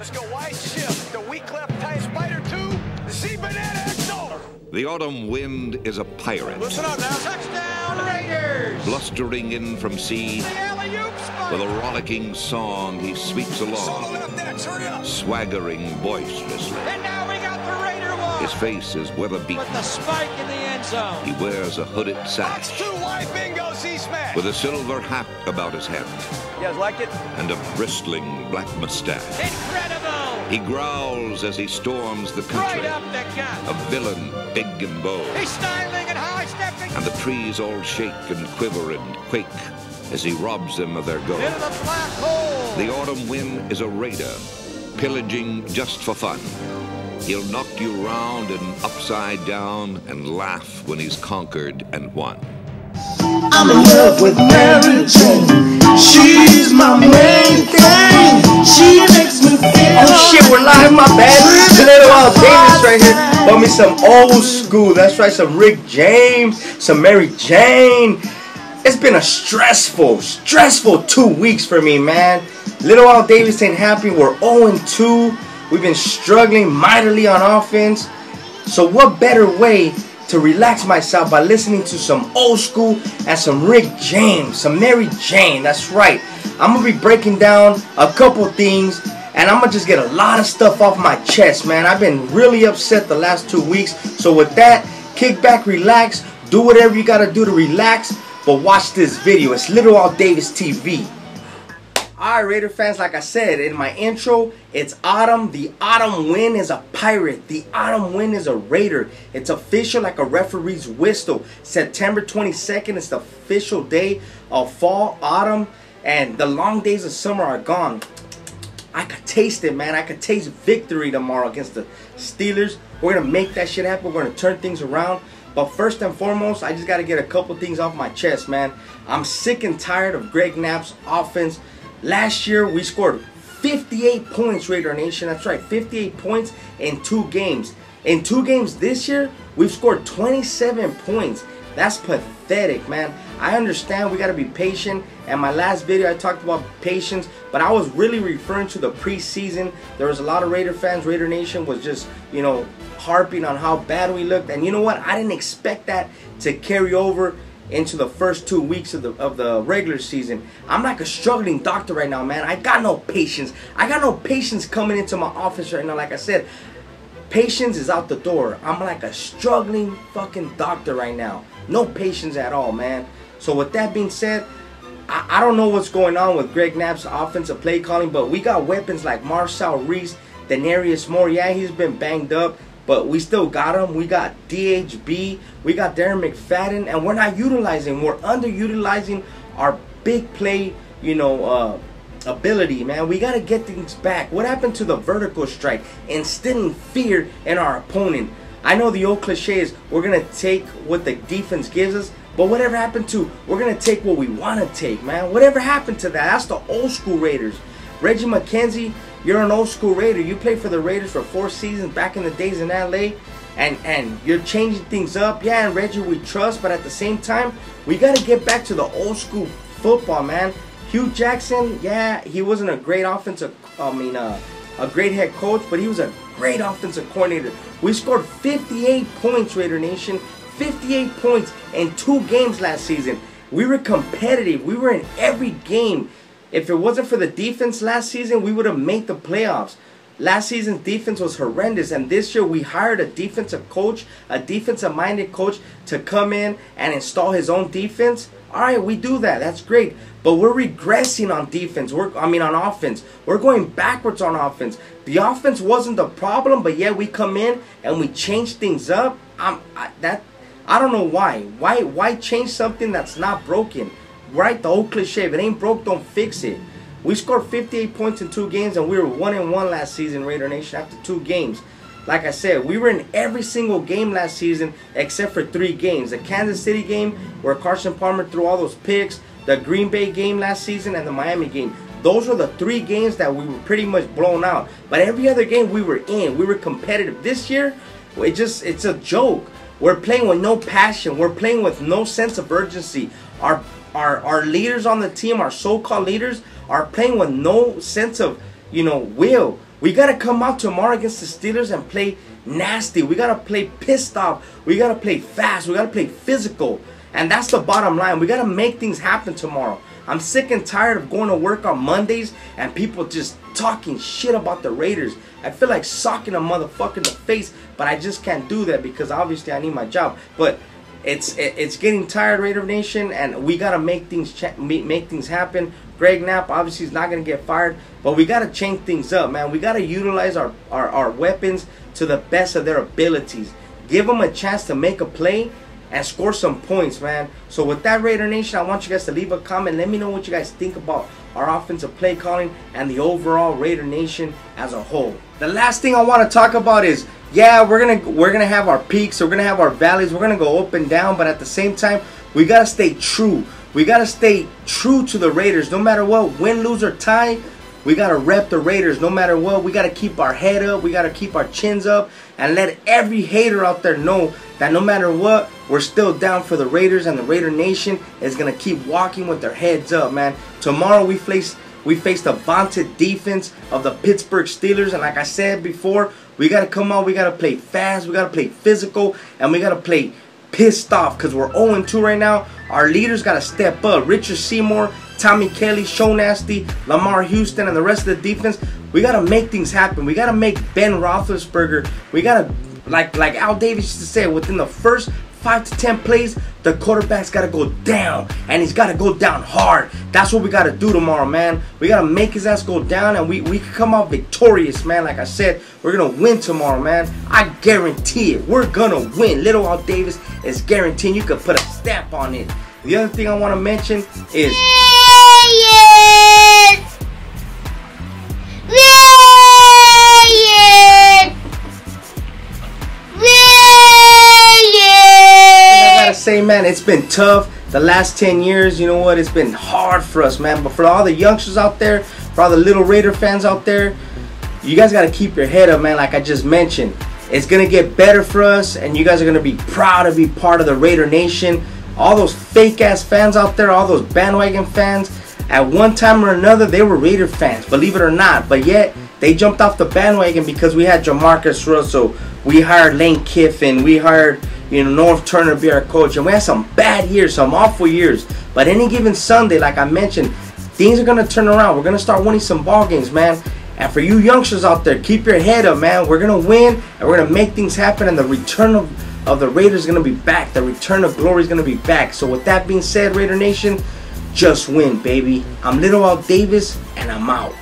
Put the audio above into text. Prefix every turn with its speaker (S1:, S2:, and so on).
S1: Let's go wide shift. The weak left tie Spider 2. Z Banana XO.
S2: The autumn wind is a pirate.
S1: Listen up now. Touchdown Raiders.
S2: Blustering in from sea. With a rollicking song, he sweeps along, swaggering boisterously.
S1: And now we got the Raider one.
S2: His face is weather-beaten.
S1: With the spike in the end zone.
S2: He wears a hooded sash.
S1: That's 2 wide bingo Z-smash.
S2: With a silver hat about his head.
S1: You guys like it?
S2: And a bristling black mustache.
S1: Incredible.
S2: He growls as he storms the country.
S1: Right up the gut.
S2: A villain, big and bold.
S1: He's styling and high-stepping.
S2: And the trees all shake and quiver and quake as he robs them of their gold.
S1: Into the black hole.
S2: The autumn wind is a raider, pillaging just for fun. He'll knock you round and upside down and laugh when he's conquered and won.
S3: I'm in love with Mary Jane. She's my main thing. She makes me feel. Oh shit, we're live, my bad. Little Al Davis right here. Bought me some old school. That's right, some Rick James, some Mary Jane. It's been a stressful 2 weeks for me, man. Little Al Davis ain't happy. We're 0-2. We've been struggling mightily on offense. So what better way to relax myself by listening to some old school and some Rick James, some Mary Jane. That's right. I'm going to be breaking down a couple things, and I'm going to just get a lot of stuff off my chest, man. I've been really upset the last 2 weeks. So with that, kick back, relax, do whatever you got to do to relax. But watch this video. It's Little Al Davis TV. Alright, Raider fans, like I said in my intro, it's autumn. The autumn wind is a pirate. The autumn wind is a Raider. It's official like a referee's whistle. September 22nd is the official day of fall, autumn, and the long days of summer are gone. I could taste it, man. I could taste victory tomorrow against the Steelers. We're going to make that shit happen. We're going to turn things around. But first and foremost, I just got to get a couple things off my chest, man. I'm sick and tired of Greg Knapp's offense. Last year, we scored 58 points, Raider Nation. That's right, 58 points in 2 games. In 2 games this year, we've scored 27 points. That's pathetic, man. I understand we got to be patient. And my last video, I talked about patience. But I was really referring to the preseason. There was a lot of Raider fans. Raider Nation was just, you know, harping on how bad we looked. And you know what? I didn't expect that to carry over into the first 2 weeks of the regular season. I'm like a struggling doctor right now, man. I got no patience. I got no patience coming into my office right now. Like I said, patience is out the door. I'm like a struggling fucking doctor right now. No patience at all, man. So with that being said, I don't know what's going on with Greg Knapp's offensive play calling, but we got weapons like Marcel Reese, Denarius Moore. Yeah, he's been banged up, but we still got him. We got DHB. We got Darren McFadden, and we're not utilizing. We're underutilizing our big play, you know, ability, man. We got to get things back. What happened to the vertical strike? Instilling fear in our opponent. I know the old cliche is we're going to take what the defense gives us, but whatever happened to we're going to take what we want to take, man? Whatever happened to that? That's the old school Raiders. Reggie McKenzie, you're an old school Raider. You played for the Raiders for 4 seasons back in the days in LA, and you're changing things up. Yeah, and Reggie we trust, but at the same time, we got to get back to the old school football, man. Hugh Jackson, yeah, he wasn't a great offensive, a great head coach, but he was a great offensive coordinator. We scored 58 points, Raider Nation. 58 points in 2 games last season. We were competitive. We were in every game. If it wasn't for the defense last season, we would have made the playoffs. Last season's defense was horrendous, and this year we hired a defensive coach, a defensive-minded coach to come in and install his own defense. All right, we do that. That's great. But we're regressing on defense. On offense. We're going backwards on offense. The offense wasn't the problem, but yet we come in and we change things up. I don't know why. Why change something that's not broken? Right? The old cliche. If it ain't broke, don't fix it. We scored 58 points in 2 games, and we were 1-1 last season, Raider Nation, after 2 games. Like I said, we were in every single game last season except for 3 games. The Kansas City game, where Carson Palmer threw all those picks, the Green Bay game last season, and the Miami game. Those were the 3 games that we were pretty much blown out. But every other game we were in. We were competitive. This year, it's a joke. We're playing with no passion. We're playing with no sense of urgency. Our leaders on the team, our so-called leaders, are playing with no sense of, will. We got to come out tomorrow against the Steelers and play nasty. We got to play pissed off. We got to play fast. We got to play physical. And that's the bottom line. We got to make things happen tomorrow. I'm sick and tired of going to work on Mondays and people just talking shit about the Raiders. I feel like socking a motherfucker in the face, but I just can't do that because obviously I need my job. But it's getting tired, Raider Nation, and we gotta make things happen. Greg Knapp obviously is not gonna get fired, but we gotta change things up, man. We gotta utilize our weapons to the best of their abilities. Give them a chance to make a play and score some points, man. So with that, Raider Nation, I want you guys to leave a comment. Let me know what you guys think about our offensive play calling and the overall Raider Nation as a whole. The last thing I want to talk about is, yeah, we're gonna have our peaks, we're gonna have our valleys, we're gonna go up and down, but at the same time, we gotta stay true. We gotta stay true to the Raiders, no matter what, win, lose, or tie. We gotta rep the Raiders, no matter what. We gotta keep our head up, we gotta keep our chins up, and let every hater out there know that no matter what, we're still down for the Raiders, and the Raider Nation is gonna keep walking with their heads up, man. Tomorrow we face the vaunted defense of the Pittsburgh Steelers, and like I said before, we gotta come out, we gotta play fast, we gotta play physical, and we gotta play pissed off because we're 0-2 right now. Our leaders gotta step up. Richard Seymour, Tommy Kelly, Show Nasty, Lamar Houston, and the rest of the defense. We gotta make things happen. We gotta make Ben Roethlisberger. We gotta, like Al Davis used to say, within the first 5 to 10 plays, the quarterback's got to go down, and he's got to go down hard. That's what we got to do tomorrow, man. We got to make his ass go down, and we can come out victorious, man. Like I said, we're going to win tomorrow, man. I guarantee it. We're going to win. Little Al Davis is guaranteeing. You can put a stamp on it. The other thing I want to mention is... say, man, it's been tough the last 10 years. You know what, it's been hard for us, man, but for all the youngsters out there, for all the little Raider fans out there, you guys got to keep your head up, man. Like I just mentioned, it's gonna get better for us, and you guys are gonna be proud to be part of the Raider Nation. All those fake ass fans out there, all those bandwagon fans, at one time or another they were Raider fans, believe it or not, but yet they jumped off the bandwagon because we had Jamarcus Russell, we hired Lane Kiffin, we hired, you know, North Turner be our coach, and we had some bad years, some awful years. But any given Sunday, like I mentioned, things are gonna turn around. We're gonna start winning some ball games, man. And for you youngsters out there, keep your head up, man. We're gonna win, and we're gonna make things happen. And the return of the Raiders is gonna be back. The return of glory is gonna be back. So with that being said, Raider Nation, just win, baby. I'm Little Al Davis, and I'm out.